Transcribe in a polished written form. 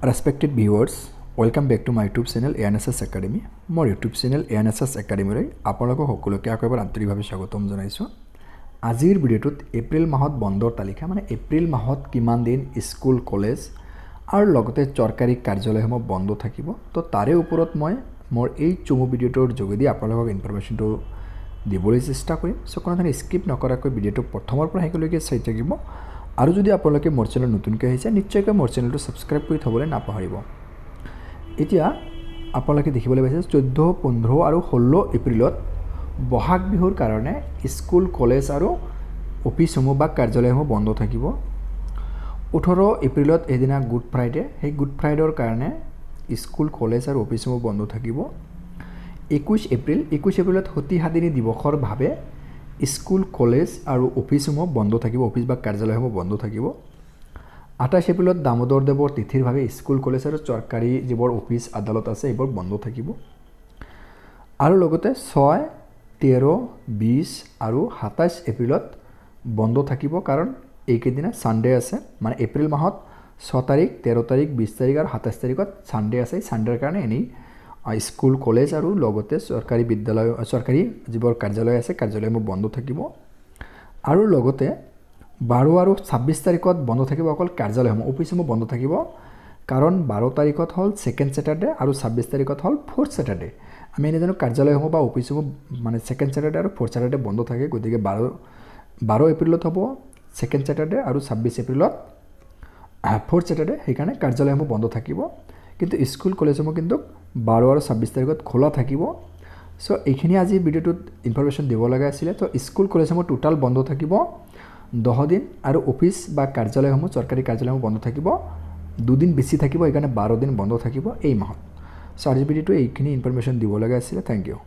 Respected viewers, welcome back to my YouTube channel ANSS Academy. More YouTube channel ANSS Academy रे आपलोगों সকলোকে আকবাৰ আন্তৰিকভাৱে স্বাগতম জনাইছো। আজিৰ ভিডিঅ'টোত এপ্ৰিল মাহত বন্ধৰ তালিকা মানে এপ্ৰিল মাহত কিমান দিন স্কুল কলেজ আৰু লগতে চৰকাৰী কাৰ্যালয়সমূহ বন্ধ থাকিব তো তাৰে ওপৰত মই মোৰ এই চমু ভিডিঅ'টোৰ যোগেদি আপোনালোকক ইনফৰমেশনটো দিবলৈ চেষ্টা কৰিম। সো কোনো ধৰণৰ স্কিপ নকৰাকৈ ভিডিঅ'টো প্ৰথমৰ পৰা শেষলৈকে চাই থাকিব। আৰু যদি আপোনালোকে মোৰ চেনেল নতুনকৈ আহিছে নিশ্চয়কৈ মোৰ চেনেলটো সাবস্ক্ৰাইব কৰি থবলৈ নাপাহৰিব। এতিয়া আপোনালোকে দেখিবলৈ পাইছে 14, 15 আৰু 16 এপ্ৰিলত বহাগ বিহুৰ কাৰণে স্কুল কলেজ আৰু অফিসসমূহ বা কাৰ্যালয়সমূহ বন্ধ থাকিব। 18 এপ্ৰিলত এদিনা গুড ফ্ৰাইডে, সেই গুড ফ্ৰাইডেৰ কাৰণে স্কুল কলেজ আৰু অফিসসমূহ বন্ধ থাকিব। 21 এপ্ৰিলত সতিহাদিনী দিৱসৰ ভাৱে স্কুল কলেজ আৰু অফিসসমূহ বন্ধ থাকিব, অফিস বা কাৰ্যালয়সমূহ বন্ধ থাকিব। 28 এপ্ৰিলত দামোদৰ দেৱৰ তিথিৰ ভাৱে স্কুল কলেজ আৰু চৰকাৰী যিবোৰ অফিস আদালত আছে এইবোৰ বন্ধ থাকিব। আৰু লগতে 6, 13, 20 আৰু 27 এপ্ৰিলত বন্ধ থাকিব কাৰণ এইকেইদিনা সানডে আছে, মানে এপ্ৰিল মাহত 6 তাৰিখ, 13 তাৰিখ, 20 তাৰিখ আৰু 27 তাৰিখত সানডে আছে। সানডেৰ কাৰণে এনেই স্কুল কলেজ আৰু লগতে চৰকাৰী বিদ্যালয় চৰকাৰী যিবোৰ কাৰ্যালয় আছে কাৰ্যালয়সমূহ বন্ধ থাকিব। আৰু লগতে 12 আৰু 26 তাৰিখত বন্ধ থাকিব অকল কাৰ্যালয়সমূহ, অফিসসমূহ বন্ধ থাকিব কাৰণ 12 তাৰিখত হ'ল সেকেন্ড স্যাটাৰডে আৰু 26 তাৰিখত হ'ল ফোৰ্থ স্যাটাৰডে। আমি এনে জানো কাৰ্যালয়সমূহ বা অফিসসমূহ মানে সেকেন্ড স্যাটাৰডে আৰু ফোৰ্থ স্যাটাৰডে বন্ধ থাকে, গতিকে 12 এপ্ৰিলত হ'ব সেকেন্ড স্যাটাৰডে আৰু 26 এপ্ৰিলত ফোৰ্থ স্যাটাৰডে, সেইকাৰণে কাৰ্যালয়সমূহ বন্ধ থাকিব। কিন্তু স্কুল কলেজসমূহ কিন্তু 12 আৰু 26 তাৰিখত খোলা থাকিব। সো এইখিনি আজি ভিডিঅ'টোত ইনফৰমেশন দিব লগা আছিল। তো স্কুল কলেজসমূহ টোটাল বন্ধ থাকিব 10 দিন আৰু অফিস বা কাৰ্যালয়সমূহ চৰকাৰী কাৰ্যালয়সমূহ বন্ধ থাকিব 2 দিন বেছি থাকিব, সেইকাৰণে 12 দিন বন্ধ থাকিব এই মাহত। সো আজি ভিডিঅ'টো এইখিনি ইনফৰমেশন দিব লগা আছিল। Thank U.